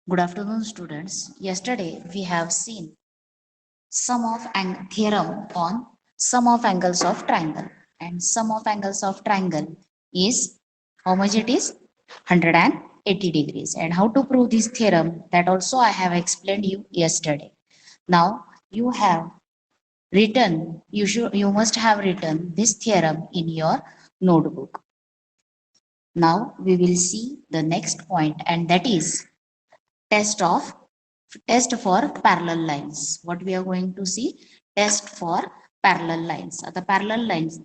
Good afternoon, students. Yesterday we have seen sum of theorem on sum of angles of triangle, and sum of angles of triangle is how much it is 180 degrees, and how to prove this theorem, that also I have explained you yesterday. Now you have you must have written this theorem in your notebook. Now we will see the next point, and that is test of test for parallel lines. What we are going to see? Test for parallel lines. The parallel lines,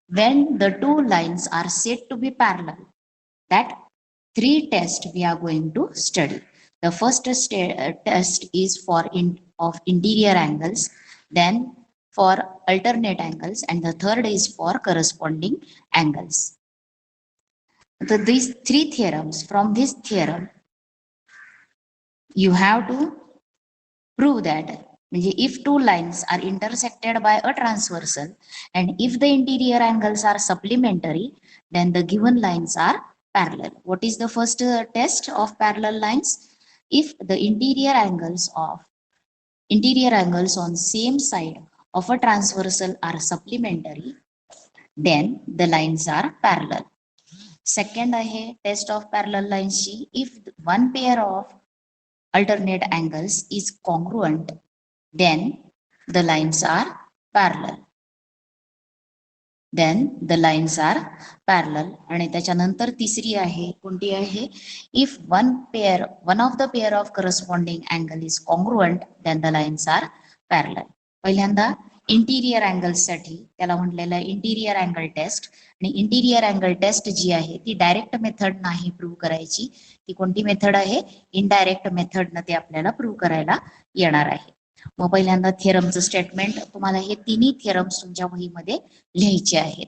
when the two lines are said to be parallel, that three tests we are going to study. The first test is for of interior angles, then for alternate angles, and the third is for corresponding angles. These three theorems, from this theorem you have to prove that, if two lines are intersected by a transversal and if the interior angles are supplementary, then the given lines are parallel. What is the first test of parallel lines? If the interior angles on same side of a transversal are supplementary, then the lines are parallel. Second आहे test of parallel lines ची, if one pair of alternate angles is congruent, then the lines are parallel. Then the lines are parallel. आणि त्याच्यानंतर तिसरी आहे, कोणती आहे? If one of the pair of corresponding angle is congruent, then the lines are parallel. पहिल्यांदा interior angles साठी त्याला म्हटलेलं आहे इंटिरियर अँगल टेस्ट. आणि इंटिरियर अँगल टेस्ट जी आहे ती डायरेक्ट मेथड नाही प्रूव्ह करायची. ती कोणती मेथड आहे? इनडायरेक्ट मेथडनं ते आपल्याला प्रूव्ह करायला येणार आहे. मग पहिल्यांदा थिअरमचं स्टेटमेंट, तुम्हाला हे तिन्ही थिअरम्स तुमच्या वहीमध्ये लिहायचे आहेत.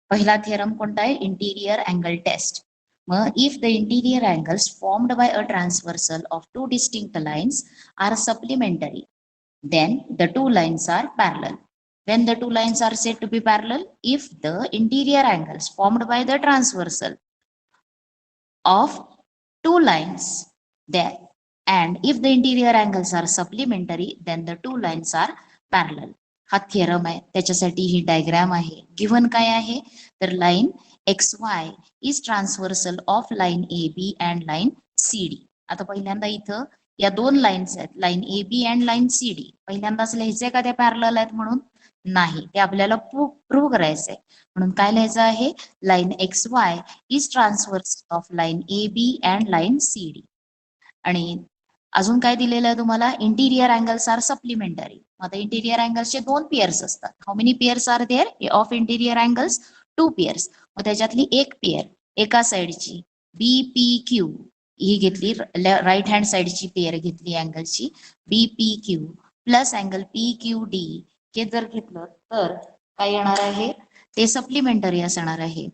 पहिला थिअरम कोणता आहे? Interior angle test. मग if the interior angles formed by a transversal of two distinct lines are supplementary, then the two lines are parallel. When the two lines are said to be parallel, if the interior angles formed by the transversal of two lines there, and if the interior angles are supplementary, then the two lines are parallel. हा theorem आहे, त्याच्यासाठी ही diagram आहे. Given काय आहे? तर line XY is transversal of line AB and line CD. आता पहिल्यांदा इथं या दोन लाईन्स आहेत, line AB and line CD. पहिल्यांदाच लिहायचंय का त्या पॅरलल आहेत म्हणून? नाही, ते आपल्याला प्रूव्ह करायचंय. म्हणून काय लिहायचं आहे? Line XY is transversal of line AB and line CD. आणि अजून काय दिलेलं आहे तुम्हाला? Interior angles are supplementary. आता इंटिरियर अँगल्सचे दोन पेअर्स असतात. How many pairs are there of interior angles? Two pairs. मग त्याच्यातली एक पेअर एका साइडची BPQ ही घेतली, राईट हँड साइडची पेअर घेतली अँगलची BPQ प्लस अँगल PQD, हे जर घेतलं तर काय येणार आहे? ते सप्लिमेंटरी असणार आहे.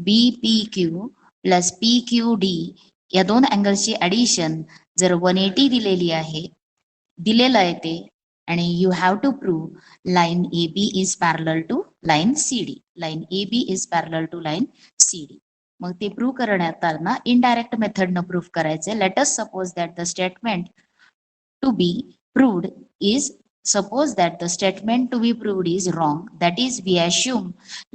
BPQ प्लस PQD या दोन अँगल्सची ऍडिशन जर 180 दिलेली आहे, दिलेलं आहे ते, आणि you have to prove line AB is parallel to line CD. Line AB is parallel to line CD. मग ते प्रूव्ह करण्यात इनडायरेक्ट मेथडनं प्रूव्ह करायचे. Let us suppose that the statement to be proved is wrong. That is, we assume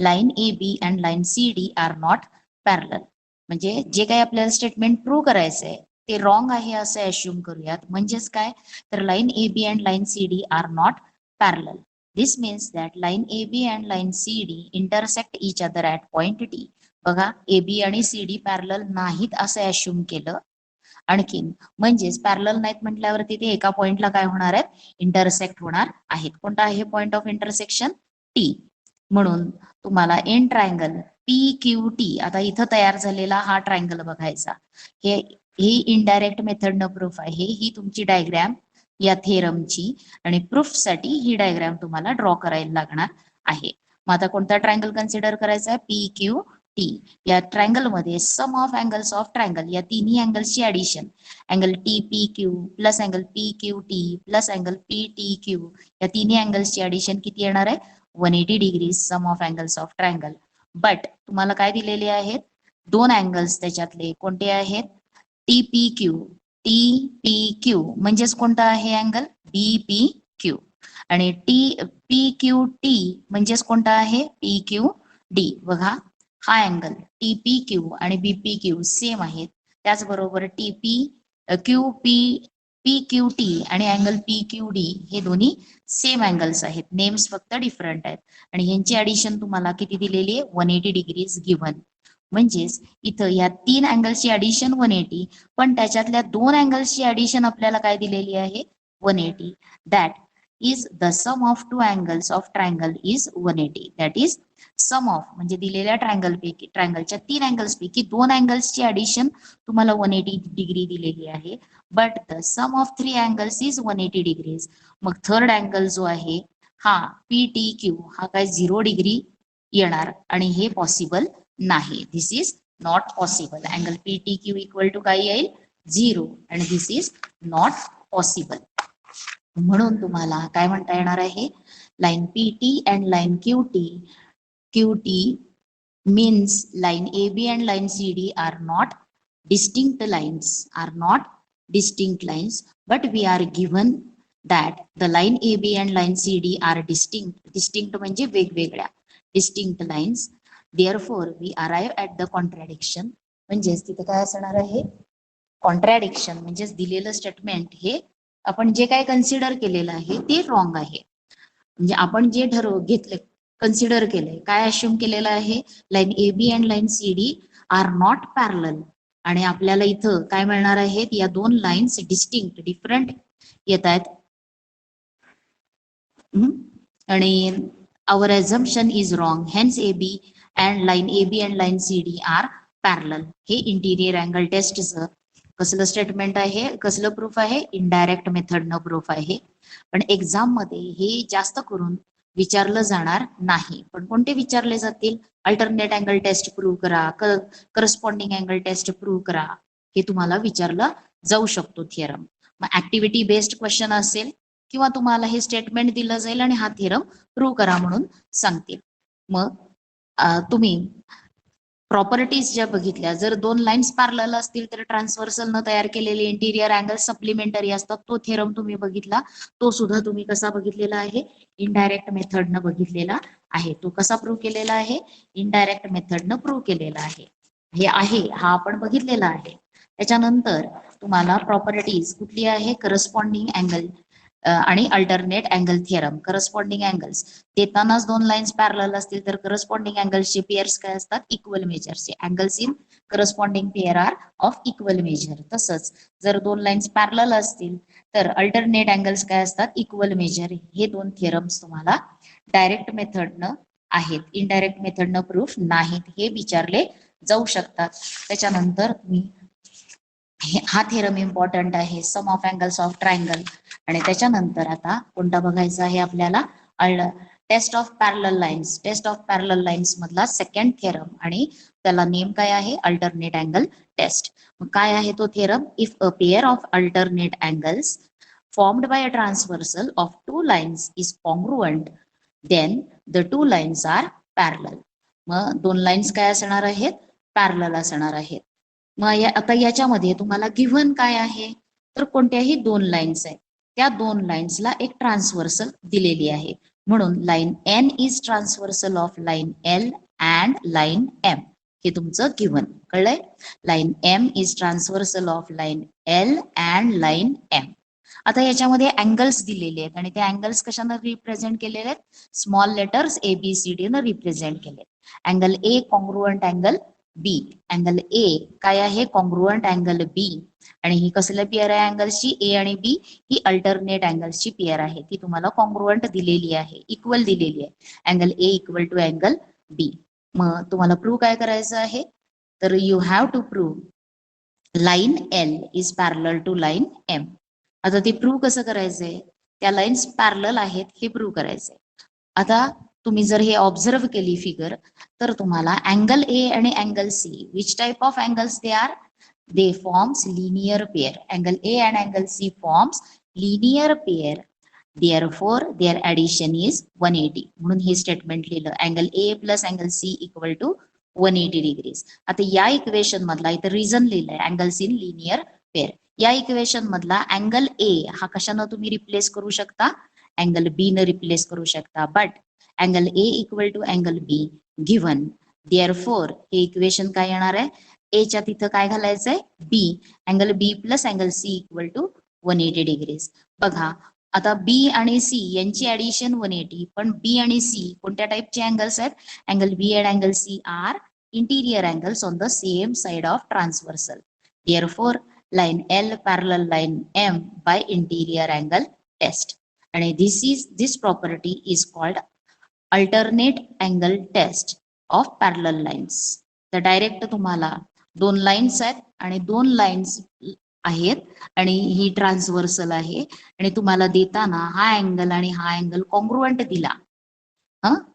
line AB and line CD are not parallel. म्हणजे जे काही आपल्याला statement prove करायचंय ते रॉंग आहे असं अश्युम करूयात. म्हणजेच काय? तर line AB and line CD are not parallel. This means that line AB and line CD intersect each other at point D. बघा, AB आणि CD पॅरलल नाहीत असं अश्युम केलं. आणखीन म्हणजेच पॅरलल नाहीत म्हटल्यावरती ते एका पॉइंटला काय होणार आहेत? इंटरसेक्ट होणार आहेत. कोणता आहे पॉइंट ऑफ इंटरसेक्शन? T. म्हणून तुम्हाला एन ट्रायंगल PQT, आता इथं तयार झालेला हा ट्रायंगल बघायचा. हे इनडायरेक्ट मेथडनं प्रूफ आहे. ही तुमची डायग्राम या थेरमची, आणि प्रूफ साठी ही डायग्राम तुम्हाला ड्रॉ करायला लागणार आहे. मग आता कोणता ट्रायंगल कन्सिडर करायचा आहे? PQT. या ट्रायंगल मध्ये sum of angles of triangle, या तिन्ही अँगल्सची addition, angle TPQ plus angle PQT plus angle PTQ, या तिन्ही अँगल्सची ऍडिशन किती येणार आहे? 180 degree. Sum of angles of triangle. But तुम्हाला काय दिलेले आहेत? दोन अँगल्स त्याच्यातले कोणते आहेत? TPQ टी पी क्यू म्हणजेच कोणता आहे अँगल डी पी क्यू आणि टी पी क्यू टी म्हणजेच कोणता आहे पी क्यू डी. बघा हा अँगल टी पी क्यू आणि बी पी क्यू सेम आहेत. त्याचबरोबर T P Q P P Q T आणि अँगल पी क्यू डी हे दोन्ही सेम अँगल्स आहेत. नेम्स फक्त डिफरंट आहेत आणि ह्यांची ऍडिशन तुम्हाला किती दिलेली आहे 180 डिग्रीज गिव्हन. म्हणजेच इथं या 3 अँगल्सची ऍडिशन 180 पण त्याच्यातल्या 2 अँगल्सची ऍडिशन आपल्याला काय दिलेली आहे 180. That is the sum of 2 angles of triangle is 180. That is sum of म्हणजे दिलेल्या ट्रायंगलच्या 3 अँगल्स पैकी 2 अँगल्सची ऍडिशन तुम्हाला 180 डिग्री दिलेली आहे. But the sum of 3 angles is 180 degrees. मग थर्ड अँगल जो आहे हा पी टी क्यू हा काय 0 डिग्री येणार आणि हे पॉसिबल नाही. This is not possible. Angle P T Q equal to काय येईल 0 आणि दिस इज नॉट पॉसिबल. म्हणून तुम्हाला काय म्हणता येणार आहे line P T and line Q T means line AB and line CD are not distinct lines, but we are given that the line AB and line CD are distinct म्हणजे वेगवेगळ्या distinct lines. Therefore we arrive at the contradiction. म्हणजेच तिथे काय असणार आहे कॉन्ट्रॅडिक्शन म्हणजेच दिलेलं statement हे आपण जे काय कन्सिडर केलेलं आहे ते रॉंग आहे. म्हणजे आपण जे घेतले कन्सिडर केलंय काय अश्युम केलेलं आहे line A B and line C D are not parallel आणि आपल्याला इथं काय मिळणार आहेत या 2 लाईन्स डिस्टिंक्ट डिफरंट येत आहेत आणि our assumption is wrong. Hence A B and line C D are parallel. हे इंटिरियर अँगल टेस्टचं कसलं स्टेटमेंट आहे कसलं प्रूफ आहे इनडायरेक्ट मेथडनं प्रूफ आहे. पण एक्झाम मध्ये हे जास्त करून विचारलं जाणार नाही. पण कोणते विचारले जातील अल्टरनेट अँगल टेस्ट प्रूव्ह करा करस्पॉन्डिंग अँगल टेस्ट प्रूव्ह करा हे तुम्हाला विचारलं जाऊ शकतो थिअरम. मग ऍक्टिव्हिटी बेस्ड क्वेश्चन असेल किंवा तुम्हाला हे स्टेटमेंट दिलं जाईल आणि हा थिअरम प्रूव्ह करा म्हणून सांगतील. मग तुम्ही प्रॉपर्टीज ज्या बघितल्या जर 2 लाईन्स पॅरलल असतील तर ट्रान्सव्हर्सल न तयार केलेले इंटिरियर अँगल सप्लिमेंटरी असतात. तो थेरम तुम्ही बघितला तो सुद्धा तुम्ही कसा बघितलेला आहे इनडायरेक्ट मेथडनं बघितलेला आहे. तो कसा प्रूव्ह केलेला आहे इनडायरेक्ट मेथडनं प्रूव्ह केलेला आहे. हे आहे हा आपण बघितलेला आहे. त्याच्यानंतर तुम्हाला प्रॉपर्टीज कुठली आहे करस्पॉन्डिंग अँगल आणि alternate angle theorem. Corresponding angles देतानाच 2 लाईन्स पॅरलल असतील तर करस्पॉन्डिंग अँगल्सचे पेअर्स काय असतात इक्वल मेजरचे. Angles in corresponding pair are of equal measure. तसंच जर 2 लाईन्स पॅरलल असतील तर अल्टरनेट अँगल्स काय असतात इक्वल मेजर. हे 2 थिअरम्स तुम्हाला डायरेक्ट मेथडनं आहेत इनडायरेक्ट मेथडनं प्रूफ नाहीत हे विचारले जाऊ शकतात. त्याच्यानंतर तुम्ही हा थेरम इम्पॉर्टंट आहे sum of angles of triangle. आणि त्याच्यानंतर आता कोणता बघायचा आहे आपल्याला test of parallel lines. Test of parallel lines मधला सेकंड थेरम आणि त्याला नेम काय आहे अल्टरनेट अँगल टेस्ट. मग काय आहे तो theorem if a pair of alternate angles formed by a transversal of 2 lines is congruent then the 2 lines are parallel. मग 2 लाईन्स काय असणार आहेत पॅरलल असणार आहेत. मग आता याच्यामध्ये तुम्हाला गिव्हन काय आहे तर कोणत्याही 2 लाईन्स आहेत त्या 2 लाईन्सला एक ट्रान्सव्हर्सल दिलेली आहे. म्हणून line N is transversal of line L and line M. हे तुमचं गिव्हन कळलंय. Line M is transversal of line L and line M. आता याच्यामध्ये अँगल्स दिलेले आहेत आणि ते अँगल्स कशानं रिप्रेझेंट केलेले आहेत small letters A B C D न रिप्रेझेंट केले. Angle A congruent angle B. Angle A काय आहे कॉन्ग्रुअंट अँगल बी आणि ही कसल्या पेअर आहे अँगल्सची ए आणि बी ही अल्टरनेट अँगल्सची पेअर आहे. ती तुम्हाला कॉन्ग्रुअंट दिलेली आहे इक्वल दिलेली आहे. Angle A equal to angle B. मग तुम्हाला प्रूव्ह काय करायचं आहे तर you have to prove line L is parallel to line M. आता ते प्रूव्ह कसं करायचंय त्या लाईन्स पॅरलल आहेत हे प्रूव्ह करायचंय. आता तुम्ही जर हे ऑब्झर्व केली फिगर तर तुम्हाला अँगल ए आणि angle C which type of angles they are they forms linear pair. Angle A and angle C forms linear pair. Therefore their addition is 180. म्हणून हे स्टेटमेंट लिहिलं angle A plus angle C equal to 180 degrees. आता या equation मधला इथं reason लिहिलंय angles in linear pair. या equation मधला अँगल ए हा कशानं तुम्ही रिप्लेस करू शकता, अँगल बी न रिप्लेस करू शकता. But angle A equal to angle B given, therefore हे इक्वेशन काय येणार आहे, ए च्या तिथं काय घालायचंय, B, angle B plus angle C equal to 180 degrees. बघा आता बी आणि सी यांची ऍडिशन 180, पण बी आणि सी कोणत्या टाइपचे अँगल्स आहेत, angle B and angle C are interior angles on the same side of transversal. Therefore line L parallel line M by interior angle test. आणि this property is called alternate angle test of parallel lines. तर direct तुम्हाला दोन lines आहेत आणि दोन lines आहेत आणि ही transversal आहे आणि तुम्हाला देताना हा अँगल आणि हा अँगल कॉन्ग्रुएंट दिला.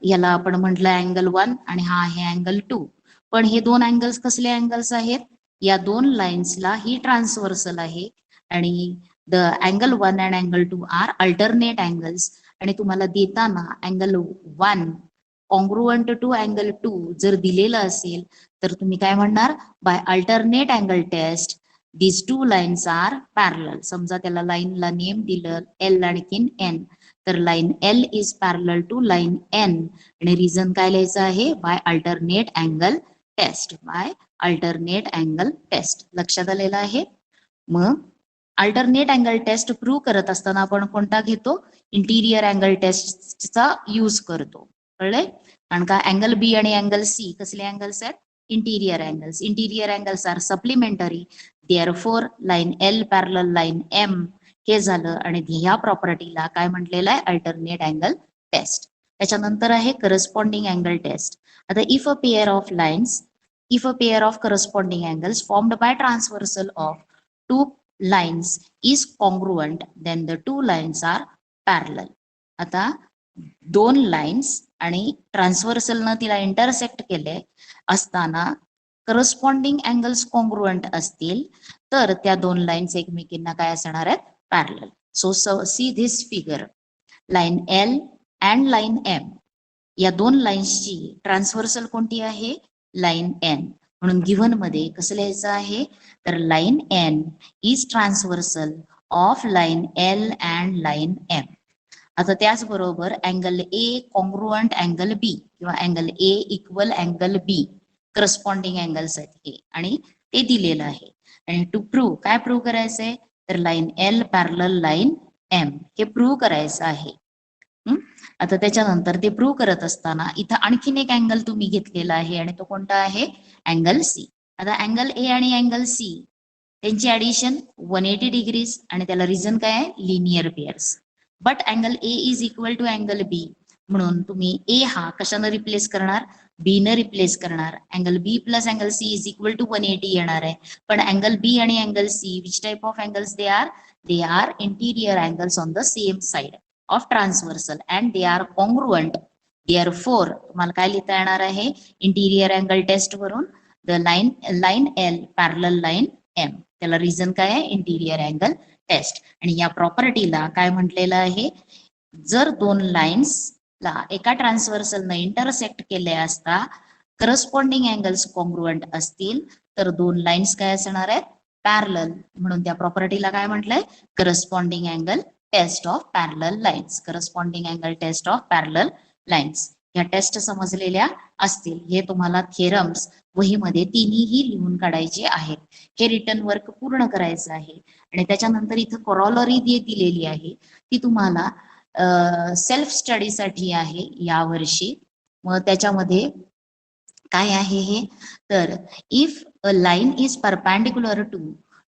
याला आपण म्हटलं अँगल 1 आणि हा आहे अँगल 2. पण हे दोन अँगल्स कसले अँगल्स आहेत, या दोन लाईन्सला ही ट्रान्सव्हर्सल आहे आणि the angle 1 and angle 2 are alternate angles. आणि तुम्हाला देताना अँगल 1 कॉन्ग्रुएंट टू अँगल 2 जर दिलेलं असेल तर तुम्ही काय म्हणणार, by alternate angle test these two lines are parallel. समजा त्याला लाईनला नेम दिलं एल आणखीन एन, तर line L is parallel to line N आणि रिझन काय लिहायचं आहे, by alternate angle test, by alternate angle test. लक्षात आलेलं आहे. मग अल्टरनेट अँगल टेस्ट प्रूव्ह करत असताना आपण कोणता घेतो, इंटिरियर अँगल टेस्टचा यूज करतो. कळलंय, कारण का अँगल बी आणि अँगल सी कसले अँगल्स आहेत, interior angles. Interior angles are supplementary, therefore line L parallel line M हे झालं. आणि ह्या प्रॉपर्टीला काय म्हटलेलं आहे, अल्टरनेट अँगल टेस्ट. त्याच्यानंतर आहे करस्पॉन्डिंग अँगल टेस्ट. आता if a pair of lines, if a pair of corresponding angles formed by transversal of two lines is congruent then the two lines are parallel. आता दोन lines आणि ट्रान्सव्हर्सलनं तिला intersect केले असताना corresponding angles congruent असतील तर त्या दोन लाईन्स एकमेकींना काय असणार आहेत, parallel. So see this figure, line L and line M या दोन लाईन्सची ट्रान्सव्हर्सल कोणती आहे, लाईन एन. म्हणून गिव्हन मध्ये कसं लिहायचं आहे, तर line N is transversal of line L and line M. आता त्याचबरोबर angle A congruent angle B किंवा angle A equal angle B corresponding angles आहेत हे आणि ते दिलेलं आहे. आणि टू प्रूव्ह, काय प्रूव्ह करायचंय, तर line L parallel line M हे प्रूव्ह करायचं आहे. आता त्याच्यानंतर ते प्रूव्ह करत असताना इथं आणखीन एक अँगल तुम्ही घेतलेला आहे आणि तो कोणता आहे, अँगल सी. आता अँगल ए आणि अँगल सी त्यांची ऍडिशन 180 डिग्रीज आणि त्याला रिझन काय आहे, linear pairs. But angle A is equal to angle B, म्हणून तुम्ही ए हा कशानं रिप्लेस करणार, बी न रिप्लेस करणार. Angle B plus angle C is equal to 180 येणार आहे. पण अँगल बी आणि angle C which type of angles they are interior angles on the same side of transversal and they are congruent. Therefore तुम्हाला काय लिहिता येणार आहे, interior angle test वरून the line L parallel line M. त्याला reason काय आहे, interior angle test. आणि या प्रॉपर्टीला काय म्हटलेलं आहे, जर दोन लाईन्सला एका ट्रान्सव्हर्सलनं इंटरसेक्ट केले असता करस्पॉन्डिंग अँगल्स कॉन्ग्रुएंट असतील तर दोन लाईन्स काय असणार आहेत, पॅरलल. म्हणून त्या प्रॉपर्टीला काय म्हटलंय, corresponding angle test of parallel lines. Corresponding angle test of parallel lines या टेस्ट समजलेल्या असतील. हे तुम्हाला थेरम्स वहीमध्ये तिन्हीही लिहून काढायचे आहेत. हे रिटर्न वर्क पूर्ण करायचं आहे आणि त्याच्यानंतर इथं कॉरॉलरी दिलेली आहे ती तुम्हाला सेल्फ स्टडीसाठी आहे या वर्षी. मग त्याच्यामध्ये काय आहे हे, तर if a line is perpendicular to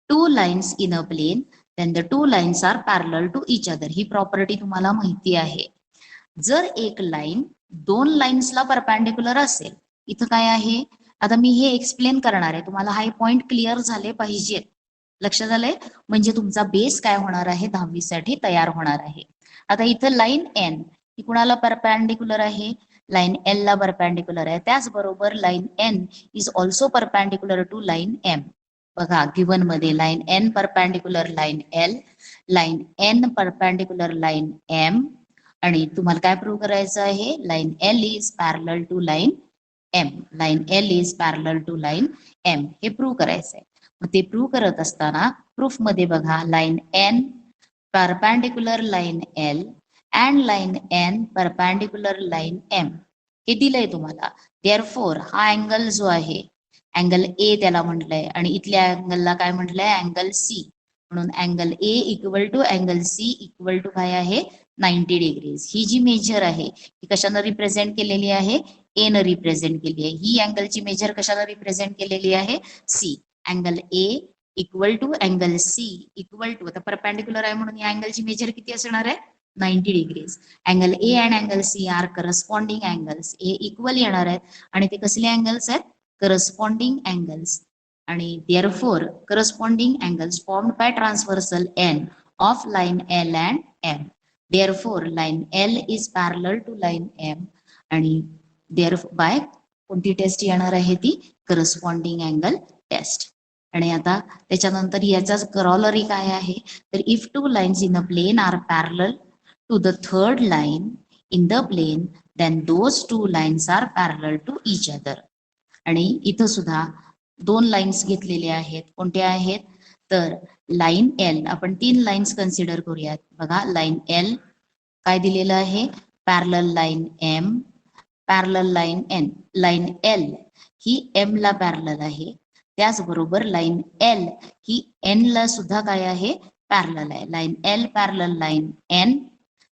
two lines in a plane then the two lines are parallel to each other. ही प्रॉपर्टी तुम्हाला माहिती आहे. जर एक लाईन दोन लाईन्सला परपॅन्डिक्युलर असेल, इथं काय आहे, आता मी हे एक्सप्लेन करणार आहे, तुम्हाला हा पॉइंट क्लिअर झाले पाहिजेत. लक्षात आलंय, म्हणजे तुमचा बेस काय होणार आहे, 10वी साठी तयार होणार आहे. आता इथं लाईन एन ही कुणाला परपॅन्डिक्युलर आहे, लाईन एल ला परपॅन्डिक्युलर आहे. त्याचबरोबर line N is also perpendicular to line M. बघा गिवन मध्ये line N perpendicular line L, line N perpendicular line M आणि तुम्हाला काय प्रूव्ह करायचं आहे, line L is parallel to line M. Line L is parallel to line M हे prove करायचं आहे. मग ते प्रूव्ह करत असताना प्रूफ मध्ये बघा line N perpendicular line L and line N perpendicular line M हे दिलंय तुम्हाला. देअरफोर हा अँगल जो आहे अँगल ए त्याला म्हटलंय आणि इथल्या अँगलला काय म्हटलंय अँगल सी. म्हणून angle A equal to angle C equal to काय आहे 90 डिग्रीज. ही जी मेजर आहे ही कशानं रिप्रेझेंट केलेली आहे ए न रिप्रेझेंट केली आहे. ही अँगलची मेजर कशाला रिप्रेझेंट केलेली आहे C. Angle A equal to angle C equal to आता परपॅन्डिक्युलर आहे म्हणून या अँगलची मेजर किती असणार आहे 90 degrees. Angle A and angle C are corresponding angles. A equal येणार आहेत आणि ते कसले अँगल्स आहेत करस्पॉन्डिंग अँगल्स. आणि therefore corresponding angles formed by transversal N of line L and M. Therefore line L is parallel to line M आणि thereby कोणती test येणार आहे ती करस्पॉन्डिंग अँगल टेस्ट. आणि आता त्याच्यानंतर याचाच करॉलरी काय आहे तर if two lines in a plane are parallel to the third line in the plane then those two lines are parallel to each other. आणि इथं सुद्धा दोन लाईन्स घेतलेल्या आहेत. कोणत्या आहेत तर लाईन एल आपण 3 लाईन्स कन्सिडर करूयात. बघा लाईन एल काय दिलेलं आहे parallel line M parallel line N. Line L ही एम ला पॅरलल आहे. त्याचबरोबर लाईन एल ही एन ला सुद्धा काय आहे पॅरलल आहे. Line L parallel line N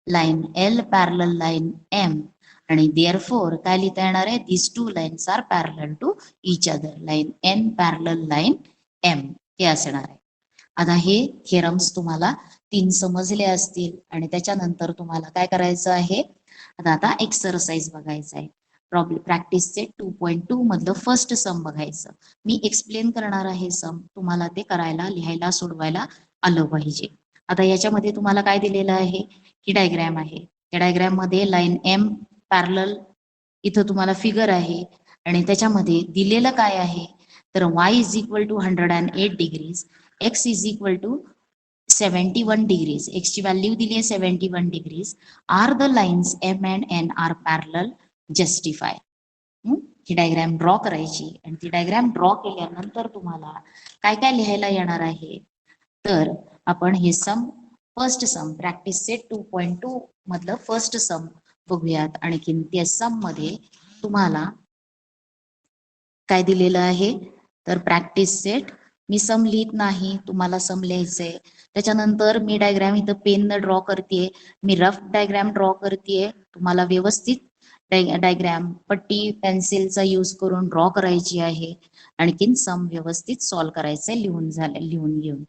line L parallel line M आणि देअरफोर काय लिहिता येणार आहे this two lines are parallel to each other. Line N parallel line M हे असणार आहे. आता हे थेरम्स तुम्हाला 3 समजले असतील आणि त्याच्यानंतर तुम्हाला काय करायचं आहे आता एक्सरसाइज बघायचं आहे. प्रॉब्लेम प्रॅक्टिसचे 2.2 मधलं फर्स्ट सम बघायचं. मी एक्सप्लेन करणार आहे सम तुम्हाला ते करायला लिहायला सोडवायला आलं पाहिजे. आता याच्यामध्ये तुम्हाला काय दिलेलं आहे ही डायग्रॅम आहे. या डायग्रॅम मध्ये लाईन एम पॅरलल इथं तुम्हाला फिगर आहे आणि त्याच्यामध्ये दिलेलं काय आहे तर y is equal to 108 degrees x is equal to 71 degrees. x ची व्हॅल्यू दिली आहे 71 degrees. Are the lines M and N are parallel justify. ही डायग्रॅम ड्रॉ करायची आणि ती डायग्रॅम ड्रॉ केल्यानंतर तुम्हाला काय काय लिहायला येणार आहे तर आपण हे सम फर्स्ट सम प्रॅक्टिस सेट 2.2 मधलं फर्स्ट सम बघूयात. आणखीन त्या सम मध्ये तुम्हाला काय दिलेलं आहे तर प्रॅक्टिस सेट मी सम लिहित नाही तुम्हाला सम लिहायचंय. त्याच्यानंतर मी डायग्रॅम इथं पेन न ड्रॉ करतेय. मी रफ डायग्रॅम ड्रॉ करतेय. तुम्हाला व्यवस्थित डायग्रॅम पट्टी पेन्सिलचा यूज करून ड्रॉ करायची आहे. आणखीन सम व्यवस्थित सॉल्व्ह करायचंय लिहून घेऊन.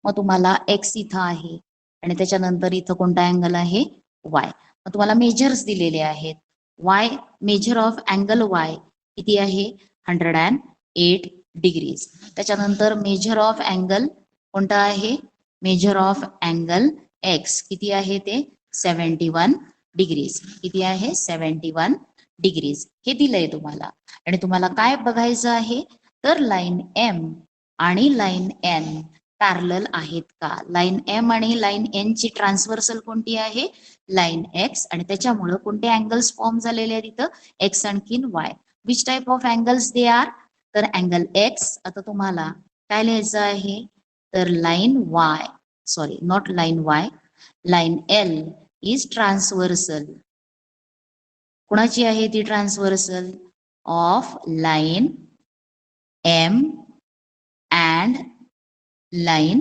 मग तुम्हाला एक्स इथं आहे आणि त्याच्यानंतर इथं कोणता अँगल आहे वाय. मग तुम्हाला मेजर्स दिलेले आहेत. Y measure of angle Y किती आहे 108 डिग्रीज. त्याच्यानंतर मेजर ऑफ अँगल कोणता आहे मेजर ऑफ अँगल एक्स किती आहे ते 71 डिग्रीज. किती आहे 71 डिग्रीज हे दिलंय तुम्हाला. आणि तुम्हाला काय बघायचं आहे तर लाईन एम आणि लाईन एन पॅरलल आहेत का. लाईन एम आणि लाईन एन ची ट्रान्सव्हर्सल कोणती आहे लाईन एक्स आणि त्याच्यामुळं कोणते अँगल्स फॉर्म झालेले आहेत इथं एक्स आणखीन y. Which type of angles they are तर अँगल एक्स. आता तुम्हाला काय लिहायचं आहे तर line y sorry not line y line L is transversal. कुणाची आहे ती transversal of line M and line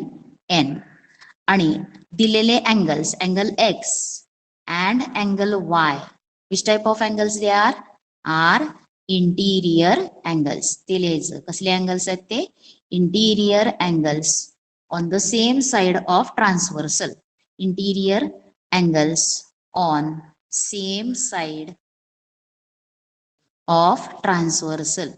N. आणि दिलेले angles angle x and angle y which type of angles they are interior angles. ते लिहायचं कसले angles आहेत ते interior angles on the same side of transversal. Interior angles on same side of transversal.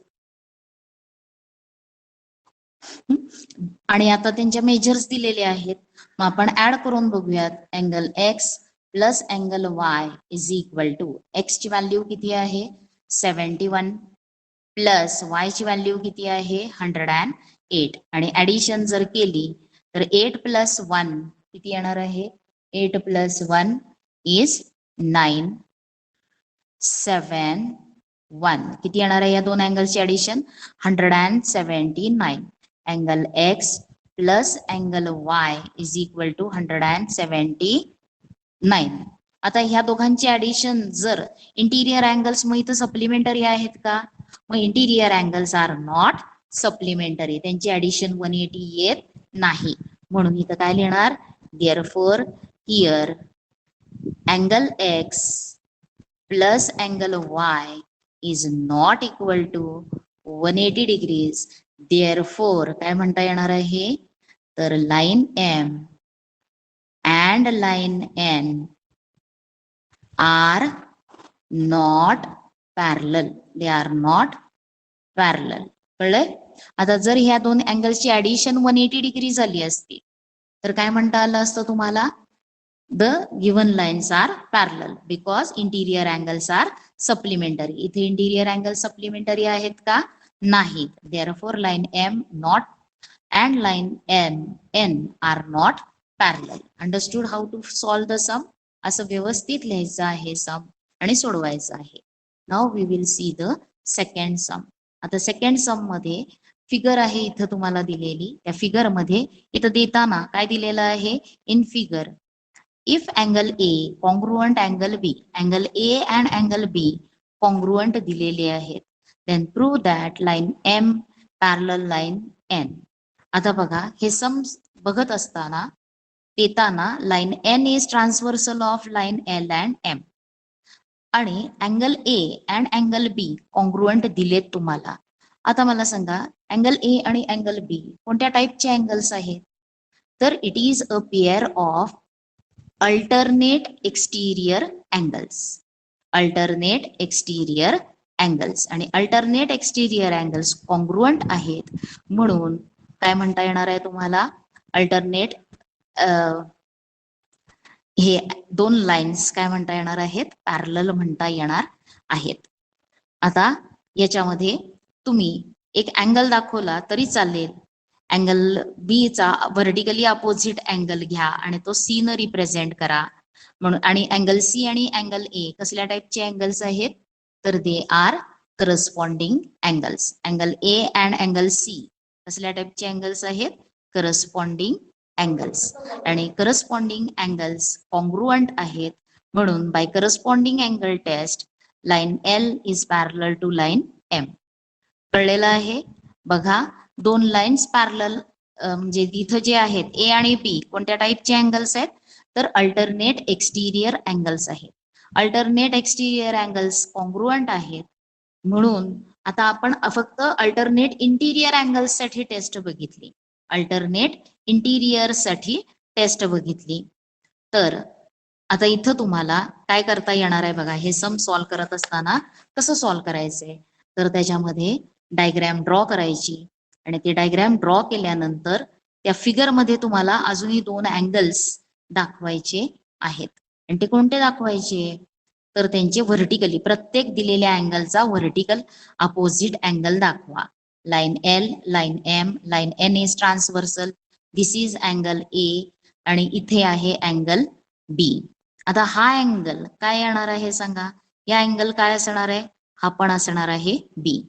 आणि आता त्यांच्या मेजर्स दिलेले आहेत. मग आपण ऍड करून बघूयात. Angle x plus angle Y is equal to x ची व्हॅल्यू किती आहे 71 प्लस वाय ची व्हॅल्यू किती आहे 108 आणि ऍडिशन जर केली तर 8 प्लस 1 किती येणार आहे 8 प्लस 1 इज 9 7 1 किती येणार आहे या दोन अँगलची addition 179. Angle x plus angle Y is equal to 179. आता ह्या दोघांची ऍडिशन जर इंटिरियर अँगल्स मग इथं सप्लिमेंटरी आहेत का? मग interior angles are not supplementary, त्यांची ऍडिशन 180 येत नाही. म्हणून इथं काय लिहिणार? Therefore here angle x plus angle Y is not equal to 180 degrees. Therefore काय म्हणता येणार आहे? तर line M and line N are not parallel. They are not parallel. कळलंय? आता जर ह्या दोन अँगल्सची ऍडिशन 180 डिग्री झाली असती तर काय म्हणता आलं असतं तुम्हाला? The given lines are parallel because interior angles are supplementary. इथे इंटिरियर अँगल सप्लिमेंटरी आहेत का? नाहीत. Therefore line M not and line N are not parallel. Understood how to solve the sum? असं व्यवस्थित लिहायचं आहे सम आणि सोडवायचं आहे. Now we will see the second sum. आता सेकंड सम मध्ये फिगर आहे इथं तुम्हाला दिलेली. त्या फिगर मध्ये इथं देताना काय दिलेलं आहे? In figure if angle A congruent angle B, angle A and angle B congruent दिलेले आहेत, then prove that line M parallel line N. आता बघा हे सम बघत असताना देताना line N is transversal of line L and M आणि angle A and angle B congruent दिलेत तुम्हाला. आता मला सांगा अँगल ए आणि अँगल बी कोणत्या टाईपचे अँगल्स आहेत? तर it is a pair of alternate exterior angles. Alternate exterior angles आणि अल्टरनेट एक्सटिरियर अँगल्स कॉन्ग्रुअंट आहेत म्हणून काय म्हणता येणार आहे तुम्हाला? अल्टरनेट हे दोन लाईन्स काय म्हणता येणार आहेत? पॅरलल म्हणता येणार आहेत. आता याच्यामध्ये तुम्ही एक अँगल दाखवला तरी चालेल. अँगल बी चा व्हर्टिकली अपोजिट अँगल घ्या आणि तो सी न रिप्रेझेंट करा. म्हणून आणि अँगल सी आणि अँगल ए कसल्या टाईपचे अँगल्स आहेत? तर they are corresponding angles. Angle A and angle C कसल्या टाईपचे अँगल्स आहेत? Corresponding angles. आणि करस्पॉन्डिंग अँगल्स कॉन्ग्रुअंट आहेत म्हणून by corresponding angle test line L is parallel to line m. कळलेलं आहे? बघा दोन लाईन्स पॅरलल म्हणजे इथं जे आहेत ए आणि बी कोणत्या टाईपचे अँगल्स आहेत? तर अल्टरनेट एक्सटिरियर अँगल्स आहेत. अल्टरनेट एक्सटिरियर अँगल्स कॉन्ग्रुअंट आहेत म्हणून आता आपण फक्त अल्टरनेट इंटिरियर अँगल्स साठी टेस्ट बघितली. अल्टरनेट इंटिरियर साठी टेस्ट बघितली. तर आता इथं तुम्हाला काय करता येणार आहे बघा. हे सम सॉल्व करत असताना कसं सॉल्व करायचंय? तर त्याच्यामध्ये डायग्रॅम ड्रॉ करायची आणि ते डायग्रॅम ड्रॉ केल्यानंतर त्या फिगर मध्ये तुम्हाला अजूनही दोन अँगल्स दाखवायचे आहेत. आणि ते कोणते दाखवायचे? तर त्यांचे व्हर्टिकली प्रत्येक दिलेल्या अँगलचा व्हर्टिकल अपोजिट अँगल दाखवा. Line L, line M, line N is transversal. This is angle A आणि इथे आहे अँगल बी. आता हा अँगल काय येणार आहे सांगा? या अँगल काय असणार आहे? हा पण असणार आहे बी.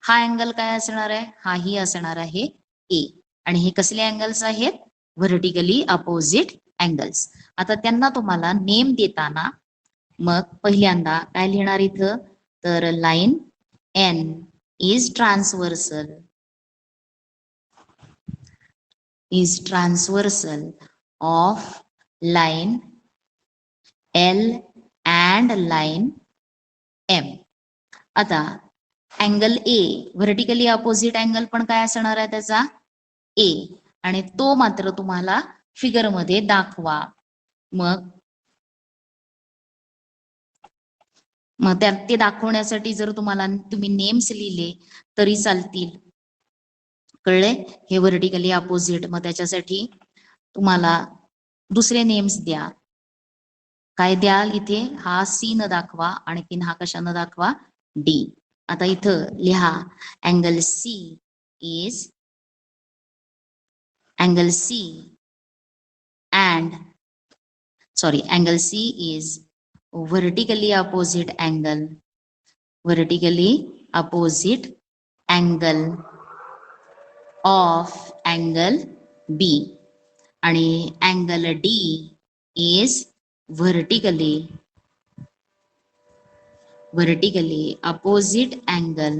हा अँगल काय असणार आहे? हाही असणार आहे ए. आणि हे कसले अँगल्स आहेत? Vertically opposite angles. आता त्यांना तुम्हाला नेम देताना मग पहिल्यांदा काय लिहिणार इथं? तर line N is transversal of line L and line M. आता angle A vertically opposite angle पण काय असणार आहे त्याचा? ए. आणि तो मात्र तुम्हाला फिगर मध्ये दाखवा. मग त्यात ते दाखवण्यासाठी जर तुम्हाला तुम्ही नेम्स लिहिले तरी चालतील. कळले? हे व्हर्टिकली अपोजिट मग त्याच्यासाठी तुम्हाला दुसरे नेम्स द्या. काय द्याल इथे? हा सी न दाखवा आणखीन हा कशानं दाखवा? डी. आता इथं लिहा angle C and angle C is vertically opposite angle of angle B आणि angle D is vertically opposite angle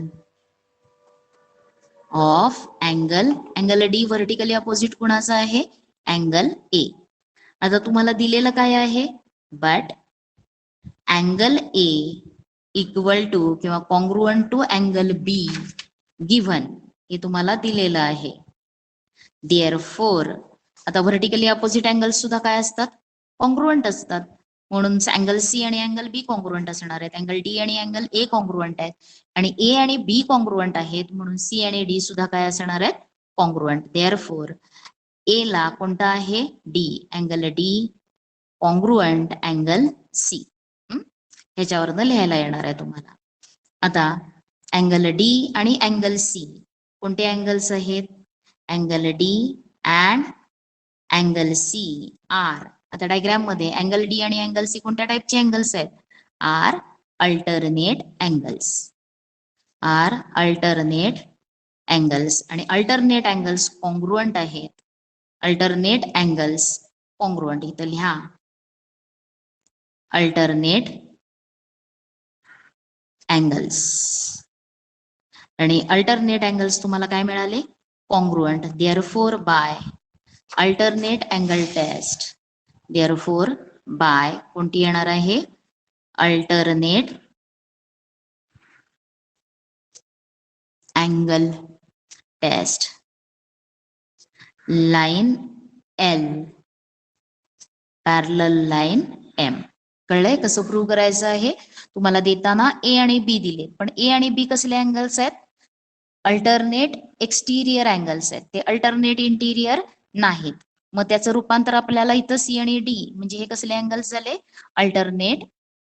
of angle D vertically opposite कुणाचा आहे अँगल ए. आता तुम्हाला दिलेलं काय आहे but angle A equal to किंवा congruent to angle B given हे तुम्हाला दिलेलं आहे. देअरफोर आता व्हर्टिकली अपोजिट अँगल सुद्धा काय असतात कॉन्ग्रुअंट असतात म्हणून अँगल सी आणि अँगल बी कॉन्ग्रुअंट असणार आहेत. अँगल डी आणि अँगल ए कॉन्ग्रुअंट आहेत आणि ए आणि बी कॉन्ग्रुअंट आहेत म्हणून सी आणि डी सुद्धा काय असणार आहेत कॉन्ग्रुअंट. देअरफोर ए ला कोणता आहे D angle D congruent angle C ह्याच्यावरनं लिहायला येणार आहे तुम्हाला. आता अँगल डी आणि अँगल सी कोणते अँगल्स आहेत angle D and angle C are. आता डायग्राम मध्ये अँगल डी आणि अँगल सी कोणत्या टाइपचे अँगल्स आहेत आर अल्टरनेट अँगल्स आणि अल्टरनेट अँगल्स कॉन्ग्रुअंट आहेत. अल्टरनेट अँगल्स कॉन्ग्रुअंट इथं लिहा अल्टरनेट अँगल्स आणि अल्टरनेट अँगल्स तुम्हाला काय मिळाले congruent. Therefore by alternate angle test therefore bye कोणती येणार आहे alternate angle test line L parallel line M. कळलंय कसं प्रूव्ह करायचं आहे. तुम्हाला देताना ए आणि बी दिले पण ए आणि बी कसले अँगल्स आहेत अल्टरनेट एक्सटिरियर अँगल्स आहेत ते अल्टरनेट इंटिरियर नाहीत. मग त्याचं रूपांतर आपल्याला इथं सी आणि डी म्हणजे हे कसले अँगल्स झाले अल्टरनेट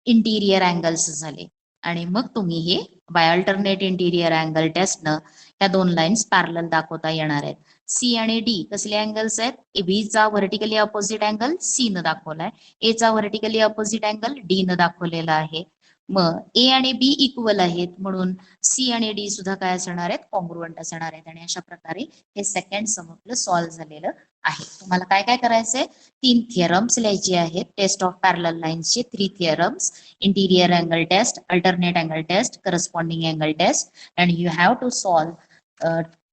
इंटिरियर अँगल्स झाले आणि मग तुम्ही हे बाय अल्टरनेट इंटिरियर अँगल टेस्टनं ह्या दोन लाईन्स पॅरलल दाखवता येणार आहेत. सी आणि डी कसले अँगल्स आहेत ए बी चा व्हर्टिकली अपोजिट अँगल सी न दाखवलाय ए चा व्हर्टिकली अपोजिट अँगल डी न दाखवलेला आहे. मग ए आणि बी इक्वल आहेत म्हणून सी आणि डी सुद्धा काय असणार आहेत कॉन्ग्रुअंट असणार आहेत आणि अशा प्रकारे हे सेकंड सम आपलं सॉल्व्ह झालेलं आहे. तुम्हाला काय काय करायचंय 3 थिअरम्स लिहायचे आहेत टेस्ट ऑफ पॅरलल लाईन्सचे 3 theorems interior angle test alternate angle test corresponding angle test and you have to solve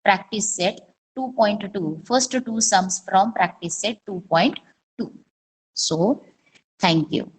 practice set 2.2 first two sums from practice set 2.2. So thank you.